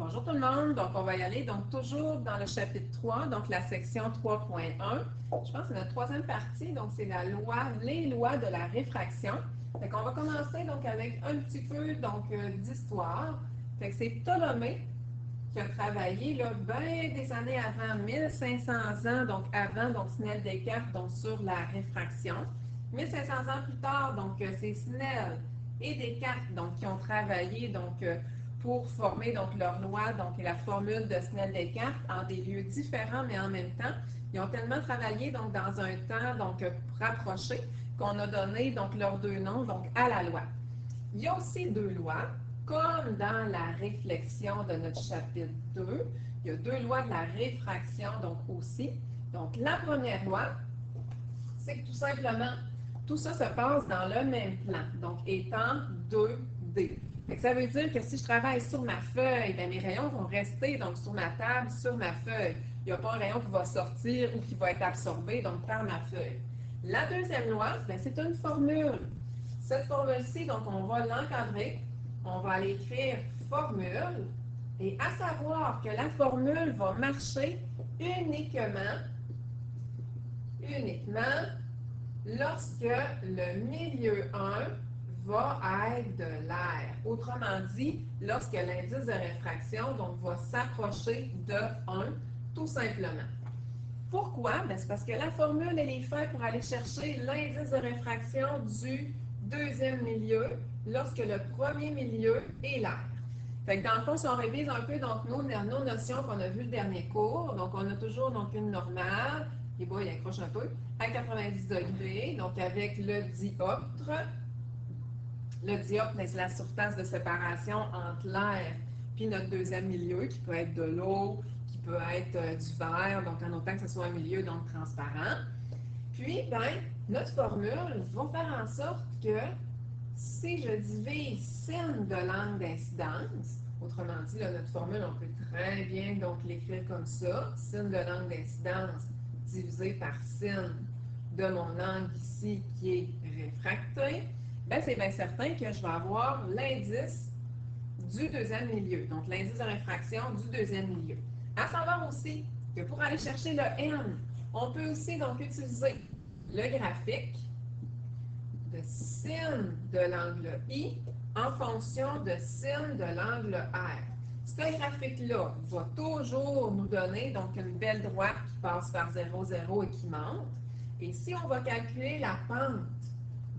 Bonjour tout le monde, donc on va y aller donc toujours dans le chapitre 3, donc la section 3.1. Je pense que c'est notre troisième partie, donc c'est les lois de la réfraction. Fait qu'on va commencer donc avec un petit peu d'histoire. Fait que c'est Ptolémée qui a travaillé là, bien des années avant, 1500 ans, donc avant donc Snell Descartes donc sur la réfraction. 1500 ans plus tard, donc c'est Snell et Descartes donc qui ont travaillé pour former donc leur loi, donc la formule de Snell-Descartes en des lieux différents, mais en même temps. Ils ont tellement travaillé donc dans un temps rapproché qu'on a donné donc leurs deux noms donc à la loi. Il y a aussi deux lois, comme dans la réflexion de notre chapitre 2. Il y a deux lois de la réfraction donc aussi. Donc la première loi, c'est que tout simplement, tout ça se passe dans le même plan, donc étant 2D. Ça veut dire que si je travaille sur ma feuille, bien, mes rayons vont rester donc sur ma table, sur ma feuille. Il n'y a pas un rayon qui va sortir ou qui va être absorbé donc par ma feuille. La deuxième loi, c'est une formule. Cette formule-ci, donc on va l'encadrer, on va aller écrire formule, et à savoir que la formule va marcher uniquement lorsque le milieu 1 va être de l'air. Autrement dit, lorsque l'indice de réfraction donc, va s'approcher de 1, tout simplement. Pourquoi? C'est parce que la formule, elle est faite pour aller chercher l'indice de réfraction du deuxième milieu lorsque le premier milieu est l'air. Fait que dans le fond, si on révise un peu donc, nos notions qu'on a vues le dernier cours, donc on a toujours donc, une normale, et bon, il accroche un peu, à 90 degrés, donc avec le dioptre. Le dioptre, c'est la surface de séparation entre l'air puis notre deuxième milieu, qui peut être de l'eau, qui peut être du verre, donc en autant que ce soit un milieu donc transparent. Puis, notre formule va faire en sorte que si je divise sin de l'angle d'incidence, autrement dit, là, notre formule, on peut très bien donc l'écrire comme ça, sin de l'angle d'incidence divisé par sin de mon angle ici qui est réfracté, c'est bien certain que je vais avoir l'indice du deuxième milieu, donc l'indice de réfraction du deuxième milieu. À savoir aussi que pour aller chercher le n, on peut aussi donc utiliser le graphique de sin de l'angle I en fonction de sin de l'angle R. Ce graphique-là va toujours nous donner donc une belle droite qui passe par 0, 0 et qui monte. Et si on va calculer la pente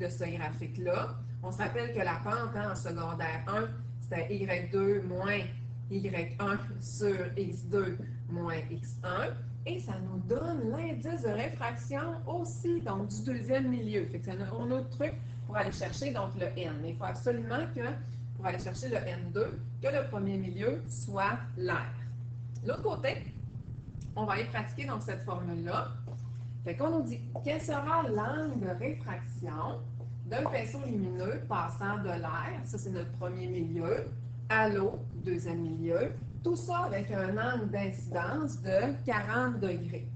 de ce graphique-là, on se rappelle que la pente en secondaire 1, c'était Y2 moins Y1 sur X2 moins X1. Et ça nous donne l'indice de réfraction aussi, donc du deuxième milieu. Fait que c'est un autre truc pour aller chercher donc le N. Mais il faut absolument que, pour aller chercher le N2, que le premier milieu soit l'air. L'autre côté, on va aller pratiquer donc cette formule-là. Fait qu'on nous dit quel sera l'angle de réfraction d'un faisceau lumineux passant de l'air, ça c'est notre premier milieu, à l'eau, deuxième milieu, tout ça avec un angle d'incidence de 40 degrés.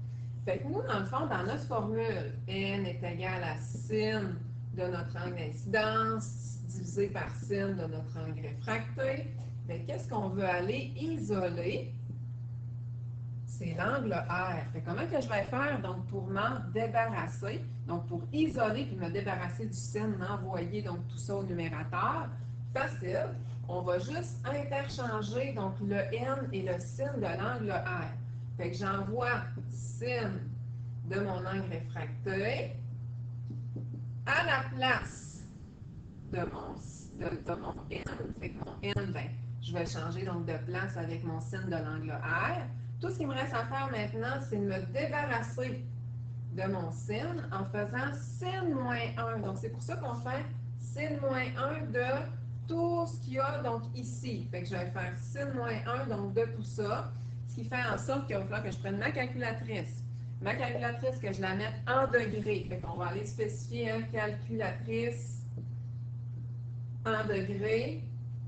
Fait que nous, dans le fond, dans notre formule, n est égal à sin de notre angle d'incidence divisé par sin de notre angle réfracté, mais qu'est-ce qu'on veut aller isoler? C'est l'angle R. Fait comment que je vais faire donc pour m'en débarrasser, donc pour isoler puis me débarrasser du sin, m'envoyer donc tout ça au numérateur? Facile. On va juste interchanger donc le n et le sin de l'angle R. Fait que j'envoie sin de mon angle réfracté à la place de mon n. Fait que mon n, je vais changer donc de place avec mon sin de l'angle R. Tout ce qu'il me reste à faire maintenant, c'est de me débarrasser de mon sin en faisant sin moins 1. Donc, c'est pour ça qu'on fait sin moins 1 de tout ce qu'il y a donc ici. Fait que je vais faire sin moins 1 donc de tout ça, ce qui fait en sorte qu'il va falloir que je prenne ma calculatrice. Ma calculatrice, que je la mette en degrés. Fait qu'on va aller spécifier une calculatrice en degrés.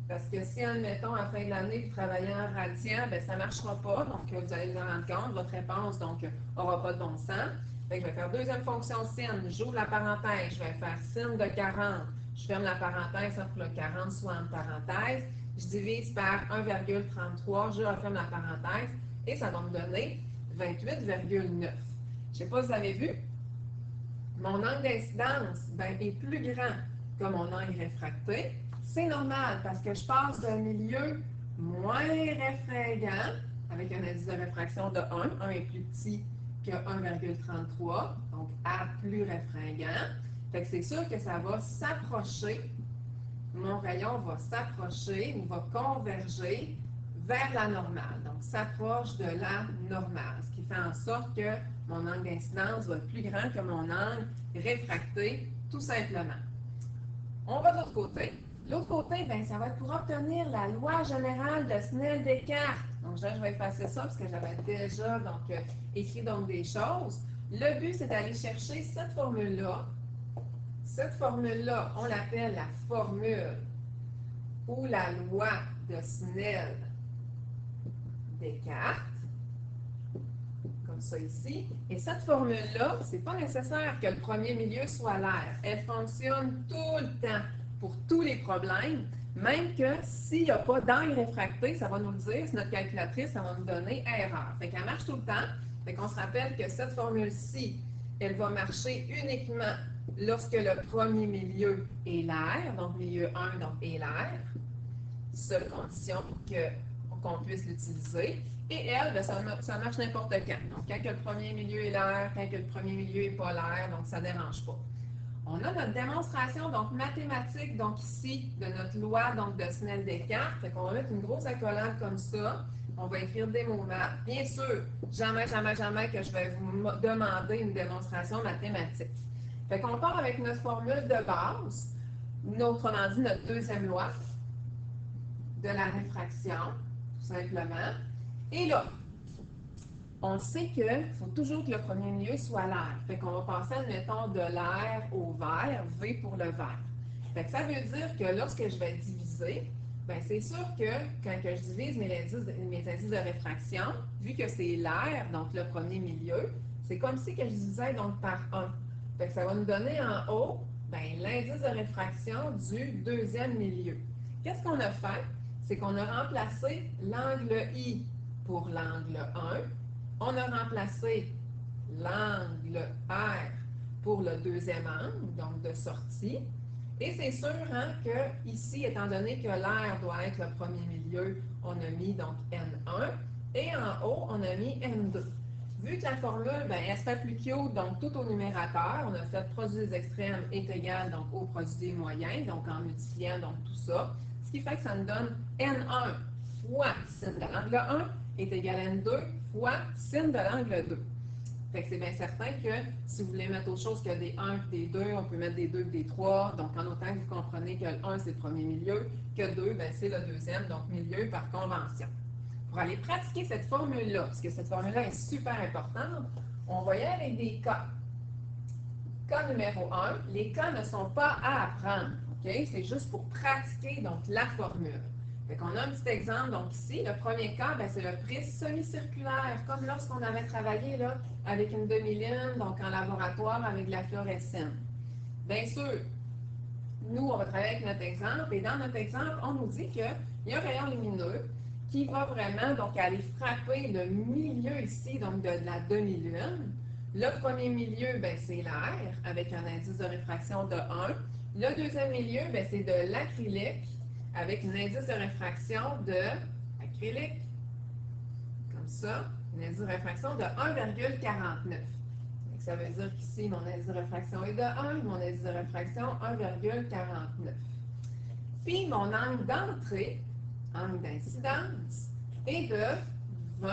Parce que si, admettons, à la fin de l'année, vous travaillez en radian, ça ne marchera pas. Donc, vous allez vous en rendre compte. Votre réponse, donc, n'aura pas de bon sens. Fait que je vais faire deuxième fonction sin. J'ouvre la parenthèse. Je vais faire sin de 40. Je ferme la parenthèse pour que le 40 soit en parenthèse. je divise par 1,33, je referme la parenthèse, et ça va me donner 28,9. Je ne sais pas si vous avez vu, mon angle d'incidence est plus grand que mon angle réfracté. C'est normal parce que je passe d'un milieu moins réfringant, avec un indice de réfraction de 1. 1 est plus petit que 1,33, donc A plus réfringant. Fait que c'est sûr que ça va s'approcher, mon rayon va s'approcher ou va converger vers la normale. Donc, s'approche de la normale, ce qui fait en sorte que mon angle d'incidence va être plus grand que mon angle réfracté, tout simplement. On va de l'autre côté. L'autre côté, ça va être pour obtenir la loi générale de Snell-Descartes. Donc, là, je vais effacer ça parce que j'avais déjà écrit des choses. Le but, c'est d'aller chercher cette formule-là. Cette formule-là, on l'appelle la formule ou la loi de Snell-Descartes. Comme ça ici. Et cette formule-là, ce n'est pas nécessaire que le premier milieu soit l'air. Elle fonctionne tout le temps pour tous les problèmes, même que s'il n'y a pas d'angle réfracté, ça va nous le dire, c'est notre calculatrice, ça va nous donner erreur. Fait qu'elle marche tout le temps. Fait qu'on se rappelle que cette formule-ci, elle va marcher uniquement lorsque le premier milieu est l'air, donc milieu 1 est l'air, seule condition qu'on puisse l'utiliser. Et elle, ça marche n'importe quand. Donc, quand le premier milieu est l'air, quand le premier milieu n'est pas l'air, donc ça ne dérange pas. On a notre démonstration mathématique, ici, de notre loi de Snell-Descartes. Fait qu'on va mettre une grosse accolade comme ça. On va écrire des mots maths. Bien sûr, jamais que je vais vous demander une démonstration mathématique. Fait qu'on part avec notre formule de base, autrement dit, notre deuxième loi de la réfraction, tout simplement. Et là, on sait qu'il faut toujours que le premier milieu soit l'air. Fait qu'on va passer, admettons, de l'air au vert, V pour le vert. Fait que ça veut dire que lorsque je vais diviser, c'est sûr que quand je divise mes indices de réfraction, vu que c'est l'air, donc le premier milieu, c'est comme si que je divisais par 1. Fait que ça va nous donner en haut l'indice de réfraction du deuxième milieu. Qu'est-ce qu'on a fait? C'est qu'on a remplacé l'angle I pour l'angle 1. On a remplacé l'angle R pour le deuxième angle, donc de sortie. Et c'est sûr que ici, étant donné que l'air doit être le premier milieu, on a mis donc N1. Et en haut, on a mis N2. Vu que la formule, elle se fait plus cute, donc tout au numérateur, on a fait produit des extrêmes est égal au produit des moyens, donc en multipliant tout ça. Ce qui fait que ça nous donne N1 fois sin de l'angle 1 est égal à N2 fois sin de l'angle 2. Fait que c'est bien certain que si vous voulez mettre autre chose que des 1 et des 2, on peut mettre des 2 et des 3. Donc, en autant que vous comprenez que le 1, c'est le premier milieu, que 2, c'est le deuxième, donc milieu par convention. Pour aller pratiquer cette formule-là, parce que cette formule-là est super importante, on va y aller avec des cas. Cas numéro 1, les cas ne sont pas à apprendre. Okay? C'est juste pour pratiquer la formule. Fait qu'on a un petit exemple. Donc ici, le premier cas, c'est le prisme semi-circulaire, comme lorsqu'on avait travaillé là, avec une demi-lune, donc en laboratoire avec de la fluorescence. Bien sûr, nous, on va travailler avec notre exemple, et dans notre exemple, on nous dit qu'il y a un rayon lumineux qui va vraiment aller frapper le milieu ici, donc de la demi-lune. Le premier milieu, c'est l'air, avec un indice de réfraction de 1. Le deuxième milieu, c'est de l'acrylique, avec un indice de réfraction de acrylique, comme ça, un indice de réfraction de 1,49. Ça veut dire qu'ici, mon indice de réfraction est de 1, mon indice de réfraction 1,49. Puis, mon angle d'entrée, angle d'incidence, est de 20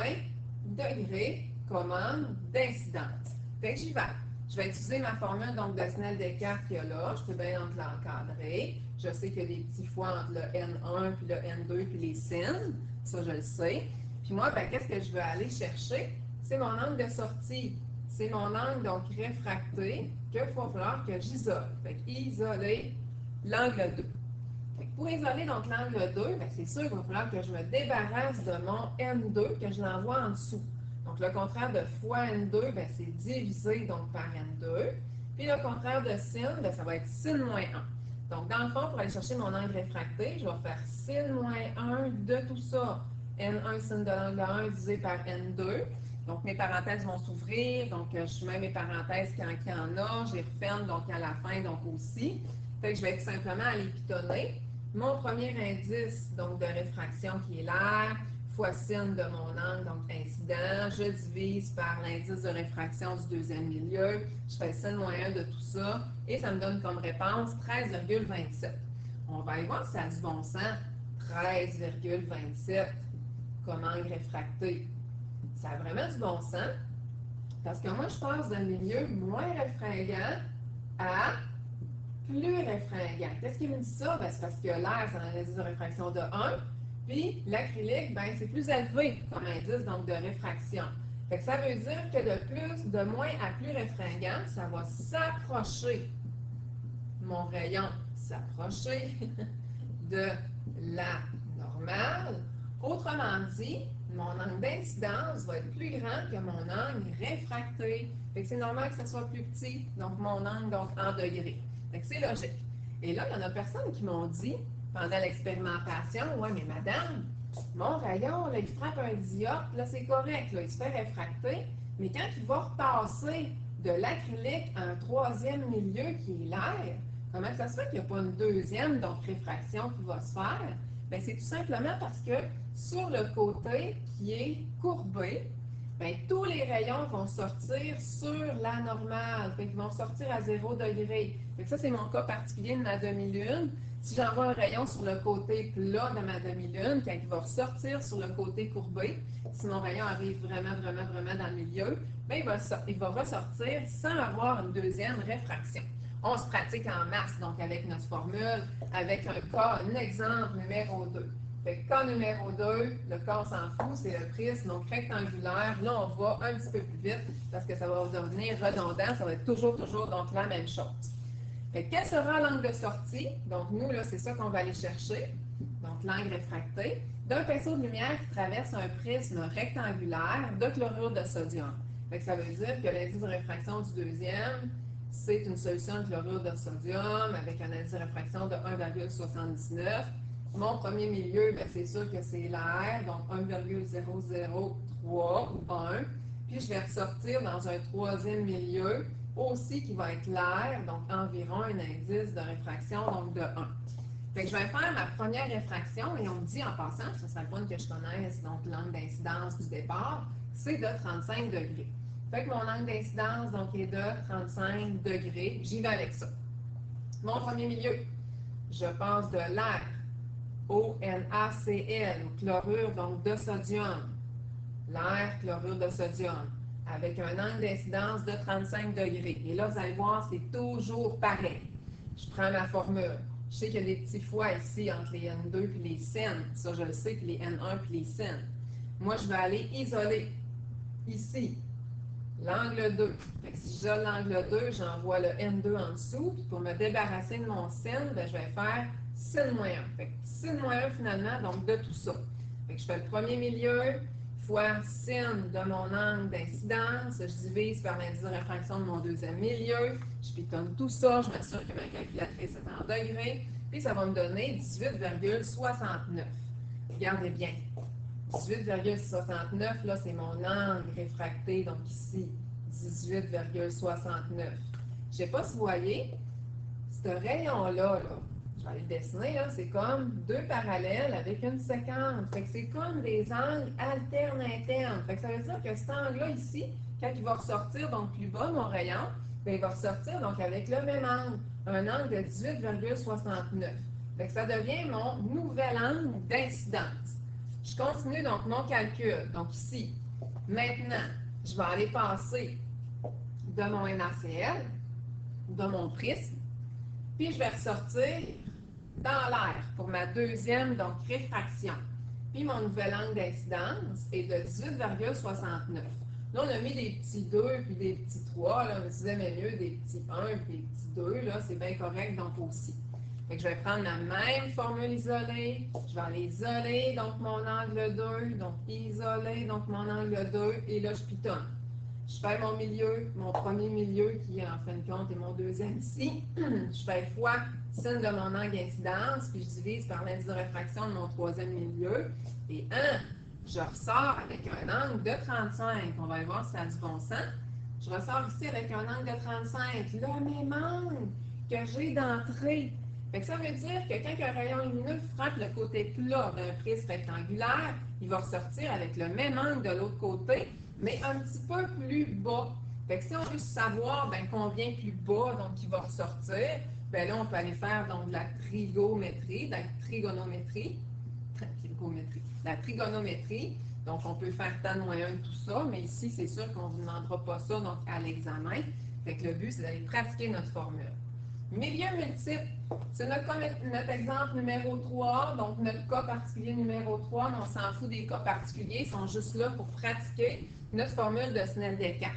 degrés comme angle d'incidence. Fait que j'y vais. Je vais utiliser ma formule de Snell-Descartes qu'il y a là. Je peux bien l'encadrer. Je sais qu'il y a des petits fois entre le N1 puis le N2 puis les sines. Ça, je le sais. Puis moi, qu'est-ce que je veux aller chercher? C'est mon angle de sortie. C'est mon angle réfracté qu'il va falloir que j'isole. Fait qu'isoler l'angle 2. Pour isoler l'angle 2, c'est sûr qu'il va falloir que je me débarrasse de mon N2, que je l'envoie en dessous. Donc, le contraire de fois N2, c'est divisé par N2. Puis, le contraire de sin, ça va être sin moins 1. Donc, dans le fond, pour aller chercher mon angle réfracté, je vais faire sin moins 1 de tout ça. N1 sin de l'angle 1 divisé par N2. Donc, mes parenthèses vont s'ouvrir. Donc, je mets mes parenthèses quand il y en a. Je les referme donc à la fin, donc aussi. Fait que je vais tout simplement aller pitonner. Mon premier indice donc de réfraction qui est l'air, fois sin de mon angle, donc incident. Je divise par l'indice de réfraction du deuxième milieu. Je fais sin moins 1 de tout ça. Et ça me donne comme réponse 13,27. On va aller voir si ça a du bon sens. 13,27 comme angle réfracté. Ça a vraiment du bon sens. Parce que moi, je passe d'un milieu moins réfringant à plus réfringant. Qu'est-ce qui me dit ça? Ben, c'est parce que l'air, c'est un indice de réfraction de 1. Puis l'acrylique, ben, c'est plus élevé comme indice donc de réfraction. Fait que ça veut dire que de moins à plus réfringant, ça va s'approcher, mon rayon s'approcher de la normale. Autrement dit, mon angle d'incidence va être plus grand que mon angle réfracté. Fait que c'est normal que ça soit plus petit, donc mon angle donc, en degrés. Fait que c'est logique. Et là, il y en a personne qui m'ont dit, pendant l'expérimentation, ouais, mais madame, mon rayon, là, il frappe un dioptre, là, c'est correct, là, il se fait réfracter, mais quand il va repasser de l'acrylique à un troisième milieu qui est l'air, comment ça se fait qu'il n'y a pas une deuxième, donc réfraction qui va se faire? Bien, c'est tout simplement parce que sur le côté qui est courbé, bien, tous les rayons vont sortir sur la normale. Fait qu'ils vont sortir à 0 degré. Fait que ça, c'est mon cas particulier de ma demi-lune. Si j'envoie un rayon sur le côté plat de ma demi-lune, quand il va ressortir sur le côté courbé, si mon rayon arrive vraiment dans le milieu, bien, il va ressortir sans avoir une deuxième réfraction. On se pratique en masse, donc avec notre formule, avec un cas, un exemple numéro 2. Fait que cas numéro 2, le cas, on s'en fout, c'est le prisme, donc rectangulaire. Là, on va un petit peu plus vite parce que ça va devenir redondant, ça va être toujours donc la même chose. Fait que quel sera l'angle de sortie? Donc, nous, là, c'est ça qu'on va aller chercher. Donc, l'angle réfracté d'un pinceau de lumière qui traverse un prisme rectangulaire de chlorure de sodium. Fait que ça veut dire que l'indice de réfraction du deuxième, c'est une solution de chlorure de sodium avec un indice de réfraction de 1,79. Mon premier milieu, c'est sûr que c'est l'air, donc 1,003 ou 1. Puis je vais ressortir dans un troisième milieu aussi qui va être l'air, donc environ un indice de réfraction donc de 1. Fait que je vais faire ma première réfraction et on me dit en passant, ça serait le point que je connaisse donc l'angle d'incidence du départ, c'est de 35 degrés. Fait que mon angle d'incidence donc est de 35 degrés. J'y vais avec ça. Mon premier milieu, je passe de l'air au NaCl, chlorure donc de sodium. L'air, chlorure de sodium, avec un angle d'incidence de 35 degrés. Et là, vous allez voir, c'est toujours pareil. Je prends ma formule. Je sais qu'il y a des petits foies ici entre les N2 et les SIN. Ça, je le sais, puis les N1 puis les SIN. Moi, je vais aller isoler ici l'angle 2. Fait que si j'isole l'angle 2, j'envoie le N2 en dessous. Puis pour me débarrasser de mon sin, je vais faire sin moins 1. Fait que sin moins 1 finalement, donc de tout ça. Fait que je fais le premier milieu fois sin de mon angle d'incidence. Je divise par l'indice de réfraction de mon deuxième milieu. Je pitonne tout ça. Je m'assure que ma calculatrice est en degrés. Puis ça va me donner 18,69. Regardez bien. 18,69, là, c'est mon angle réfracté, donc ici, 18,69. Je ne sais pas si vous voyez, ce rayon-là, je vais aller le dessiner, là, c'est comme deux parallèles avec une séquence. Fait que c'est comme des angles alternes internes. Fait que ça veut dire que cet angle-là ici, quand il va ressortir donc plus bas, mon rayon, bien, il va ressortir donc avec le même angle, un angle de 18,69. Fait que ça devient mon nouvel angle d'incidence. Je continue donc mon calcul. Donc ici, maintenant, je vais aller passer de mon NaCl, de mon prisme, puis je vais ressortir dans l'air pour ma deuxième donc réfraction. Puis mon nouvel angle d'incidence est de 18,69. Là, on a mis des petits 2 puis des petits 3. Là, on disait mais mieux des petits 1 puis des petits 2. Là, c'est bien correct donc aussi. Fait que je vais prendre la même formule isolée, je vais aller isoler donc mon angle 2, donc isoler donc mon angle 2, et là je pitonne. Je fais mon milieu, mon premier milieu qui en fin de compte est mon deuxième ici. Je fais fois sin de mon angle d'incidence, puis je divise par l'indice de réfraction de mon troisième milieu. Et je ressors avec un angle de 35. On va aller voir si ça a du bon sens. Je ressors ici avec un angle de 35. Le même angle que j'ai d'entrée. Ça veut dire que quand un rayon lumineux frappe le côté plat d'un prisme rectangulaire, il va ressortir avec le même angle de l'autre côté, mais un petit peu plus bas. Si on veut savoir combien plus bas donc il va ressortir, là, on peut aller faire donc de la trigonométrie. La trigonométrie. Donc, on peut faire tan moins 1 tout ça, mais ici, c'est sûr qu'on ne vous demandera pas ça donc, à l'examen. Le but, c'est d'aller pratiquer notre formule. Milieu multiple, c'est notre exemple numéro 3, donc notre cas particulier numéro 3, mais on s'en fout des cas particuliers, ils sont juste là pour pratiquer notre formule de Snell-Descartes.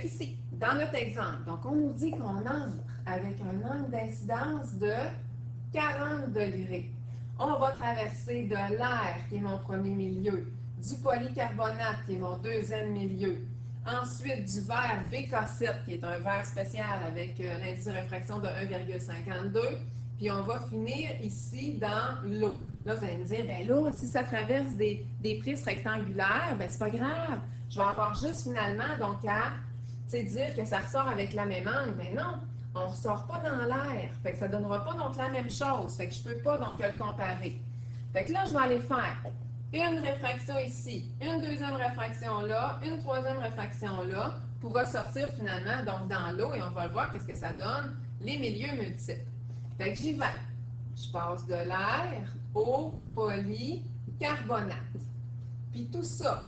Ici, dans notre exemple, donc on nous dit qu'on entre avec un angle d'incidence de 40 degrés. On va traverser de l'air, qui est mon premier milieu, du polycarbonate, qui est mon deuxième milieu, ensuite du verre VK7, qui est un verre spécial avec l'indice de réfraction de 1,52, puis on va finir ici dans l'eau. Là, vous allez me dire, là, si ça traverse des prismes rectangulaires, c'est pas grave. Je vais avoir juste finalement, donc, à dire que ça ressort avec la même angle, mais non, on ne ressort pas dans l'air. Ça ne donnera pas donc la même chose. Je ne peux pas donc le comparer. Là, je vais aller faire une réfraction ici, une deuxième réfraction là, une troisième réfraction là, pour ressortir finalement donc dans l'eau, et on va le voir qu'est-ce que ça donne, les milieux multiples. J'y vais. Je passe de l'air au polycarbonate. Puis tout ça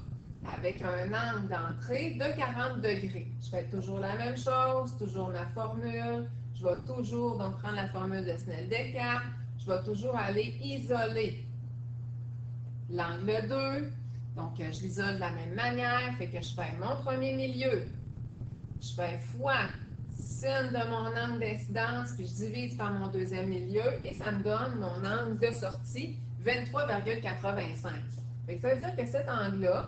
avec un angle d'entrée de 40 degrés. Je fais toujours la même chose, toujours ma formule. Je vais toujours donc prendre la formule de Snell-Descartes. Je vais toujours aller isoler l'angle 2. Donc, je l'isole de la même manière. Que je fais mon premier milieu. Je fais fois sin de mon angle d'incidence, puis je divise par mon deuxième milieu, et ça me donne mon angle de sortie, 23,85. Ça veut dire que cet angle-là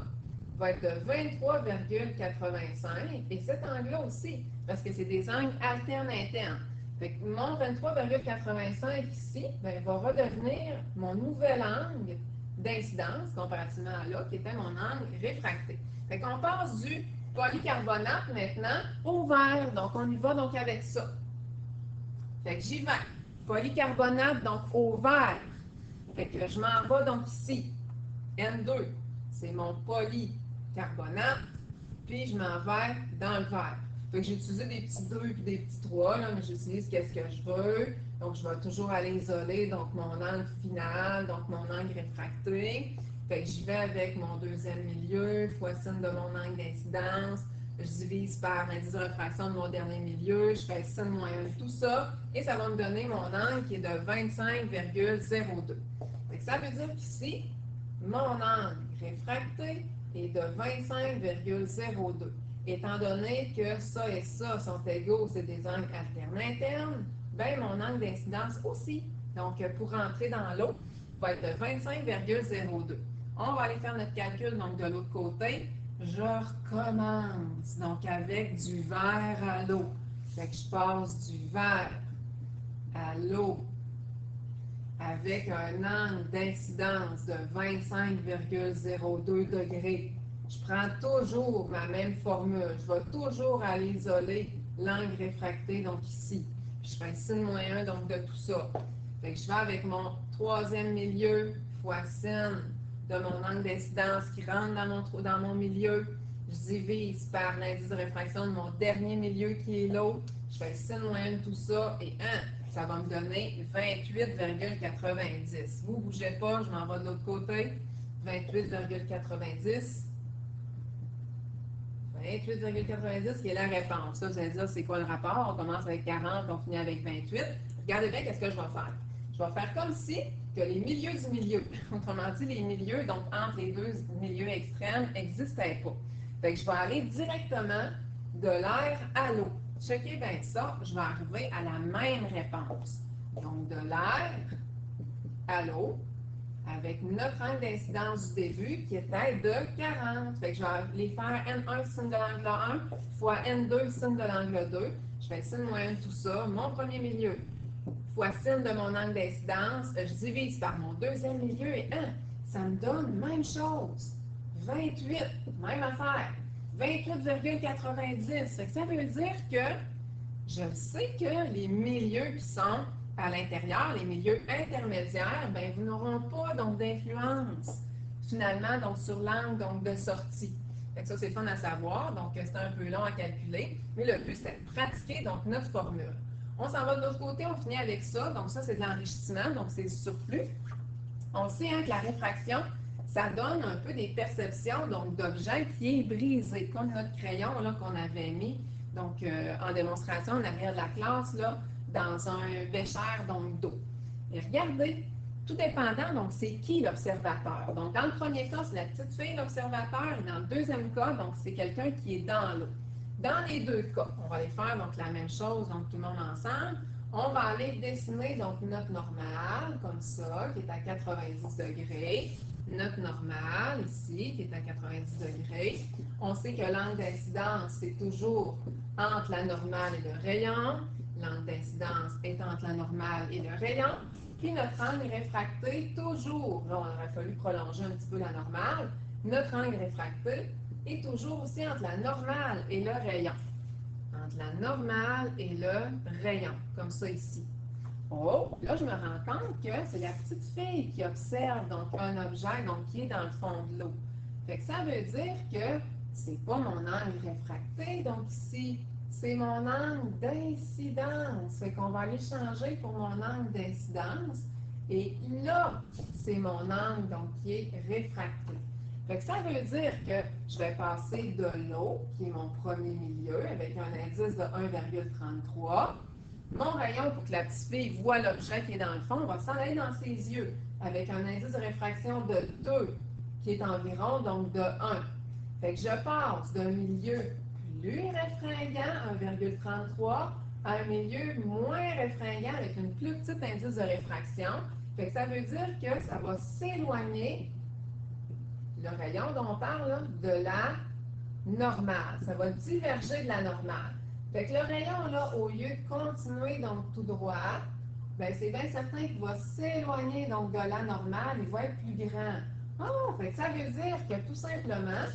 va être de 23,85, et cet angle-là aussi, parce que c'est des angles alternes internes. Mon 23,85 ici va redevenir mon nouvel angle d'incidence, comparativement à là, qui était mon angle réfracté. On passe du polycarbonate maintenant au verre. Donc, on y va donc avec ça. J'y vais. Polycarbonate, donc au verre. Je m'en vais donc ici. N2, c'est mon polycarbonate. Puis, je m'en vais dans le verre. J'ai utilisé des petits 2 et des petits 3, là, mais j'utilise qu'est-ce que je veux. Donc, je vais toujours aller isoler donc mon angle final, donc mon angle réfracté. J'y vais avec mon deuxième milieu, fois sin de mon angle d'incidence. Je divise par l'indice de réfraction de mon dernier milieu. Je fais sin moins 1, tout ça. Et ça va me donner mon angle qui est de 25,02. Ça veut dire qu'ici, mon angle réfracté est de 25,02. Étant donné que ça et ça sont égaux, c'est des angles alternes internes, mon angle d'incidence aussi, donc pour rentrer dans l'eau, va être de 25,02. On va aller faire notre calcul donc de l'autre côté. Je recommence donc avec du verre à l'eau. Je passe du verre à l'eau avec un angle d'incidence de 25,02 degrés. Je prends toujours ma même formule. Je vais toujours aller isoler l'angle réfracté, donc ici. Puis je fais sin moins 1, donc de tout ça. Je vais avec mon troisième milieu fois sin de mon angle d'incidence qui rentre dans mon milieu. Je divise par l'indice de réfraction de mon dernier milieu qui est l'autre. Je fais sin moins 1, tout ça, et 1. Ça va me donner 28,90. Vous ne bougez pas, je m'en vais de l'autre côté. 28,90. 28,90 qui est la réponse. Ça, vous allez dire, c'est quoi le rapport? On commence avec 40, on finit avec 28. Regardez bien qu'est-ce que je vais faire. Je vais faire comme si que les milieux du milieu, autrement dit, les milieux, donc entre les deux milieux extrêmes, n'existaient pas. Je vais aller directement de l'air à l'eau. Checkez bien ça, je vais arriver à la même réponse. Donc, de l'air à l'eau avec notre angle d'incidence du début qui était de 40. Fait que je vais les faire N1 sin de l'angle 1 fois N2 sin de l'angle 2. Je fais sin moyenne tout ça, mon premier milieu fois sin de mon angle d'incidence, je divise par mon deuxième milieu et ça me donne même chose. 28, même affaire. 28,90. Ça veut dire que je sais que les milieux qui sont à l'intérieur, les milieux intermédiaires, ben, vous n'auront pas d'influence finalement sur l'angle de sortie. Fait que ça, c'est fun à savoir, donc c'est un peu long à calculer, mais le but, c'est de pratiquer notre formule. On s'en va de l'autre côté, on finit avec ça, donc ça, c'est de l'enrichissement, donc c'est du surplus. On sait que la réfraction, ça donne un peu des perceptions d'objets qui est brisé, comme notre crayon qu'on avait mis en démonstration en arrière de la classe là, dans un bécher d'eau. Et regardez, tout dépendant, c'est qui l'observateur. Donc, dans le premier cas, c'est la petite fille l'observateur, et dans le deuxième cas, c'est quelqu'un qui est dans l'eau. Dans les deux cas, on va aller faire la même chose, tout le monde ensemble. On va aller dessiner notre normale, comme ça, qui est à 90 degrés. Notre normale, ici, qui est à 90 degrés. On sait que l'angle d'incidence, c'est toujours entre la normale et le rayon. L'angle d'incidence est entre la normale et le rayon. Puis notre angle réfracté, toujours, là, on aurait fallu prolonger un petit peu la normale. Notre angle réfracté est toujours aussi entre la normale et le rayon. Entre la normale et le rayon, comme ça ici. Oh, là, je me rends compte que c'est la petite fille qui observe un objet qui est dans le fond de l'eau. Fait que ça veut dire que c'est pas mon angle réfracté, donc ici, c'est mon angle d'incidence. Fait qu'on va aller changer pour mon angle d'incidence. Et là, c'est mon angle qui est réfracté. Fait que ça veut dire que je vais passer de l'eau, qui est mon premier milieu, avec un indice de 1,33. Mon rayon, pour que la petite fille voit l'objet qui est dans le fond, va s'en aller dans ses yeux, avec un indice de réfraction de 2, qui est environ de 1. Fait que je passe d'un milieu plus réfringant, 1,33, à un milieu moins réfringant, avec une plus petite indice de réfraction. Fait que ça veut dire que ça va s'éloigner, le rayon dont on parle, là, de la normale. Ça va diverger de la normale. Fait que le rayon, là, au lieu de continuer tout droit, ben c'est bien certain qu'il va s'éloigner de la normale, il va être plus grand. Oh, fait que ça veut dire que tout simplement,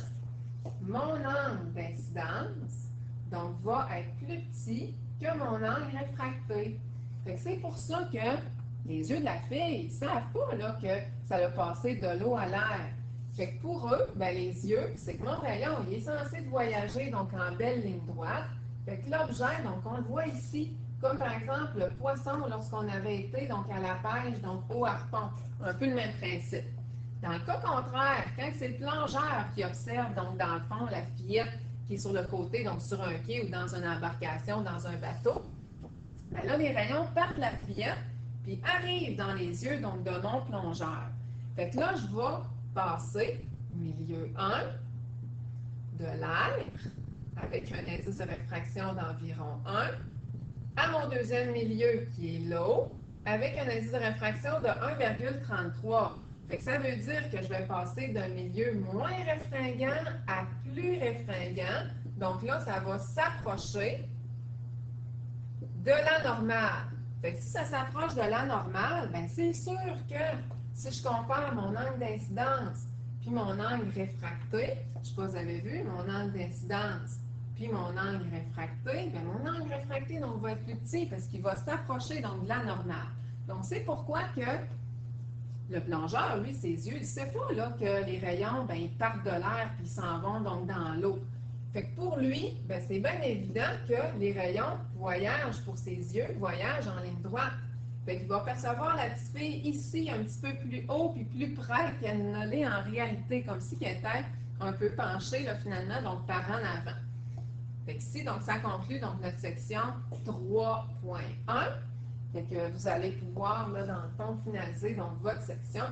mon angle d'incidence va être plus petit que mon angle réfracté. Fait que c'est pour ça que les yeux de la fille ne savent pas là, que ça a passé de l'eau à l'air. Fait que pour eux, ben, les yeux, c'est que mon rayon, il est censé voyager en belle ligne droite. Fait que l'objet, on le voit ici, comme par exemple le poisson lorsqu'on avait été à la pêche, au harpon. Un peu le même principe. Dans le cas contraire, quand c'est le plongeur qui observe, dans le fond, la fillette qui est sur le côté, sur un quai ou dans une embarcation, dans un bateau, ben là, les rayons partent de la fillette, puis arrivent dans les yeux de mon plongeur. Fait que là, je vais passer milieu 1 de l'air, avec un indice de réfraction d'environ 1, à mon deuxième milieu qui est l'eau, avec un indice de réfraction de 1,33. Fait que ça veut dire que je vais passer d'un milieu moins réfringant à plus réfringant. Donc là, ça va s'approcher de la normale. Fait que si ça s'approche de la normale, ben c'est sûr que si je compare mon angle d'incidence puis mon angle réfracté, je ne sais pas si vous avez vu, mon angle d'incidence puis mon angle réfracté, bien mon angle réfracté va être plus petit parce qu'il va s'approcher de la normale. Donc c'est pourquoi que le plongeur, lui, ses yeux, il ne sait pas là, que les rayons, ben, ils partent de l'air puis ils s'en vont dans l'eau. Fait que pour lui, ben, c'est bien évident que les rayons voyagent pour ses yeux, voyagent en ligne droite. Fait qu'il va percevoir la petite fille ici, un petit peu plus haut puis plus près qu'elle ne l'est en réalité, comme si elle était un peu penchée là, finalement, par en avant. Fait qu'ici, ça conclut notre section 3.1. Fait que vous allez pouvoir, là, dans le fond, finaliser votre section.